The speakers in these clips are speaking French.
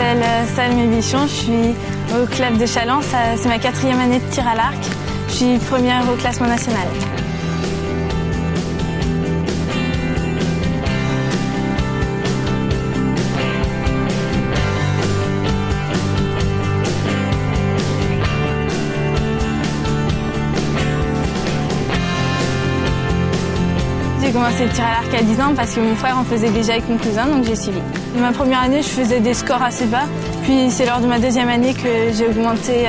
m'appelle Salmé Bichon, je suis au club de Challans, c'est ma 4e année de tir à l'arc. Je suis première au classement national. J'ai commencé le tir à l'arc à 10 ans parce que mon frère en faisait déjà avec mon cousin, donc j'ai suivi. Ma première année, je faisais des scores assez bas. Puis c'est lors de ma 2e année que j'ai augmenté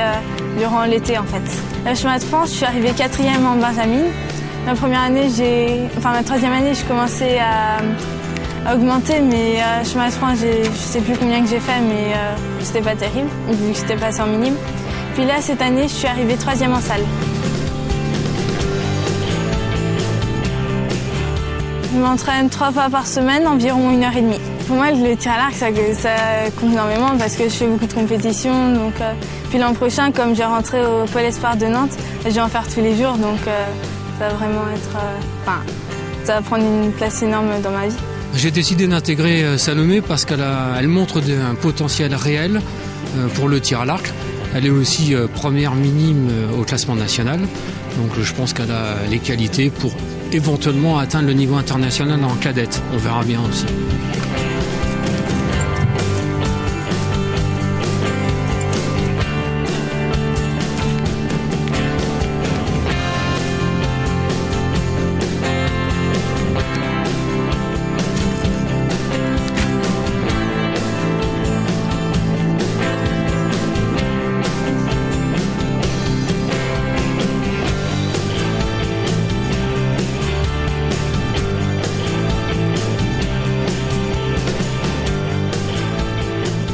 durant l'été en fait. Le chemin de France, je suis arrivée 4e en Benjamin. Ma 3e année, je commençais à augmenter, mais chemin de France, je sais plus combien que j'ai fait, mais c'était pas terrible, vu que c'était passé en minime. Puis là, cette année, je suis arrivée 3e en salle. Je m'entraîne 3 fois par semaine, environ 1h30. Pour moi, le tir à l'arc, ça compte énormément parce que je fais beaucoup de compétitions. Donc, puis l'an prochain, comme je vais rentrer au Pôle Espoir de Nantes, je vais en faire tous les jours. Donc ça va vraiment être... ça va prendre une place énorme dans ma vie. J'ai décidé d'intégrer Salomé parce qu'elle montre un potentiel réel pour le tir à l'arc. Elle est aussi première minime au classement national. Donc je pense qu'elle a les qualités pour éventuellement atteindre le niveau international en cadette. On verra bien aussi.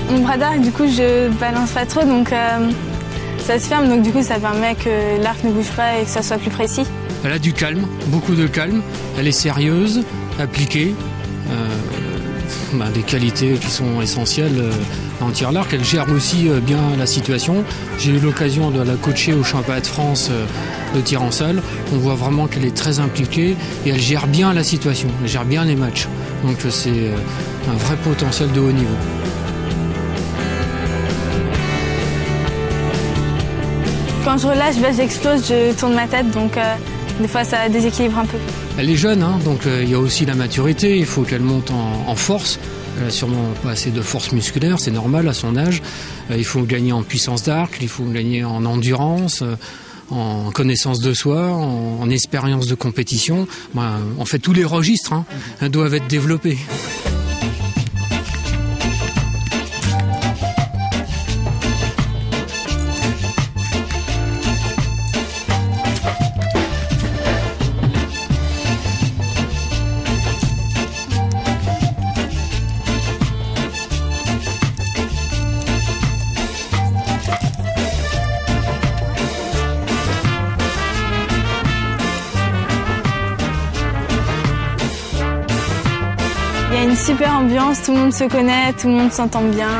Mon bras d'arc, du coup, je balance pas trop, donc ça se ferme, donc du coup, ça permet que l'arc ne bouge pas et que ça soit plus précis. Elle a du calme, beaucoup de calme. Elle est sérieuse, appliquée, des qualités qui sont essentielles en tir à l'arc. Elle gère aussi bien la situation. J'ai eu l'occasion de la coacher au championnat de France de tir en salle. On voit vraiment qu'elle est très impliquée et elle gère bien la situation, elle gère bien les matchs. Donc c'est un vrai potentiel de haut niveau. Quand je relâche, j'explose, je tourne ma tête, donc des fois ça déséquilibre un peu. Elle est jeune, donc il y a aussi la maturité, il faut qu'elle monte en force. Elle n'a sûrement pas assez de force musculaire, c'est normal à son âge. Il faut gagner en puissance d'arc, il faut gagner en endurance, en connaissance de soi, en expérience de compétition. En fait, tous les registres doivent être développés. Il y a une super ambiance, tout le monde se connaît, tout le monde s'entend bien.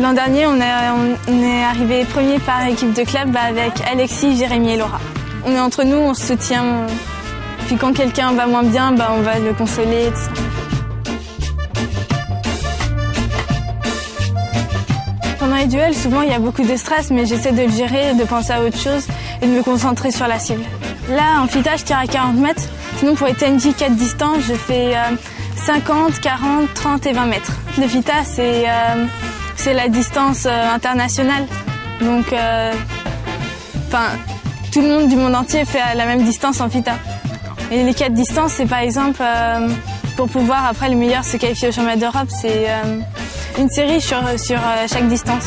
L'an dernier, on est arrivé premier par équipe de club avec Alexis, Jérémy et Laura. On est entre nous, on se soutient. Puis quand quelqu'un va moins bien, on va le consoler. Tout ça. Pendant les duels, souvent il y a beaucoup de stress, mais j'essaie de le gérer, de penser à autre chose et de me concentrer sur la cible. Là, en FITA, je tire à 40 mètres. Sinon, pour les TNJ 4 distances, je fais 50, 40, 30 et 20 mètres. Le FITA, c'est la distance internationale. Donc, tout le monde du monde entier fait la même distance en FITA. Et les 4 distances, c'est par exemple, pour pouvoir après le meilleur se qualifier au championnat d'Europe, c'est une série sur chaque distance.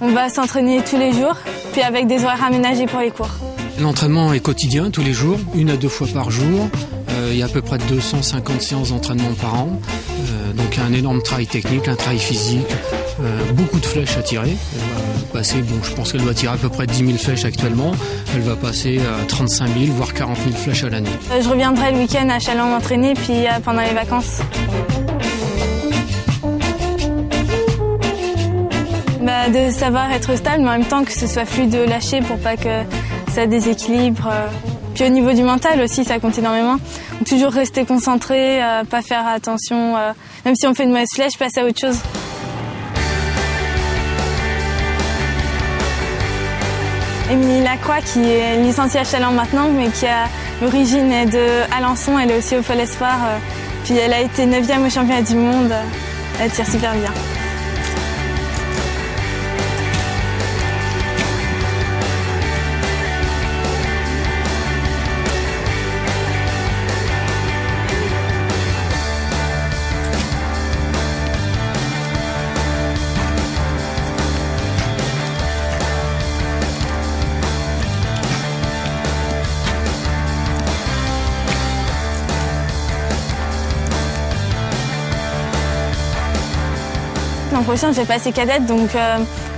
On va s'entraîner tous les jours, puis avec des horaires aménagés pour les cours. L'entraînement est quotidien, tous les jours, 1 à 2 fois par jour. Il y a à peu près 250 séances d'entraînement par an. Donc un énorme travail technique, un travail physique, beaucoup de flèches à tirer. Elle va passer, je pense qu'elle doit tirer à peu près 10 000 flèches actuellement. Elle va passer à 35 000, voire 40 000 flèches à l'année. Je reviendrai le week-end à Châlons m'entraîner, puis pendant les vacances. De savoir être stable, mais en même temps que ce soit fluide de lâcher pour pas que ça déséquilibre. Puis au niveau du mental aussi, ça compte énormément. Toujours rester concentré, pas faire attention, même si on fait une mauvaise flèche, passer à autre chose. Émilie Lacroix, qui est licenciée à Châlons maintenant, mais qui a l'origine de Alençon, elle est aussi au Pôle Espoir. Puis elle a été 9e au championnat du monde. Elle tire super bien. L'an prochain, je vais passer cadette, donc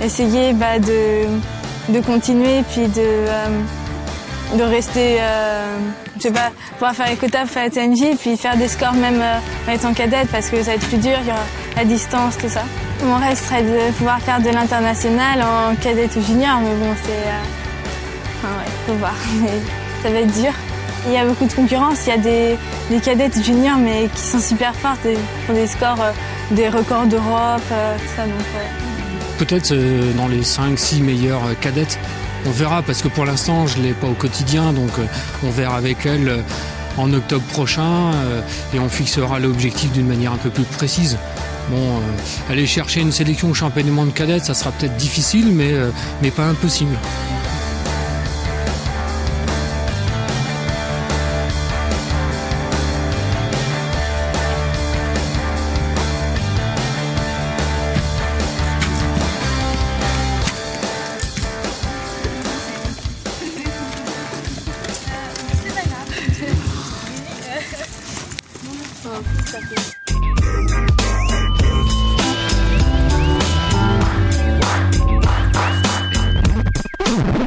essayer de continuer, puis de rester, je sais pas, pouvoir faire les quotas, faire la TNJ, puis faire des scores même en étant cadette, parce que ça va être plus dur, il y aura la distance, tout ça. Mon rêve serait de pouvoir faire de l'international en cadette ou junior, mais bon, faut voir, mais ça va être dur. Il y a beaucoup de concurrence, il y a des cadettes juniors, mais qui sont super fortes, ils font des scores, des records d'Europe, tout ça. Donc, ouais. Peut-être dans les 5-6 meilleures cadettes, on verra, parce que pour l'instant je ne l'ai pas au quotidien, donc on verra avec elle en octobre prochain et on fixera l'objectif d'une manière un peu plus précise. Aller chercher une sélection au championnat du monde cadette, ça sera peut-être difficile, mais pas impossible. C'est pas grave.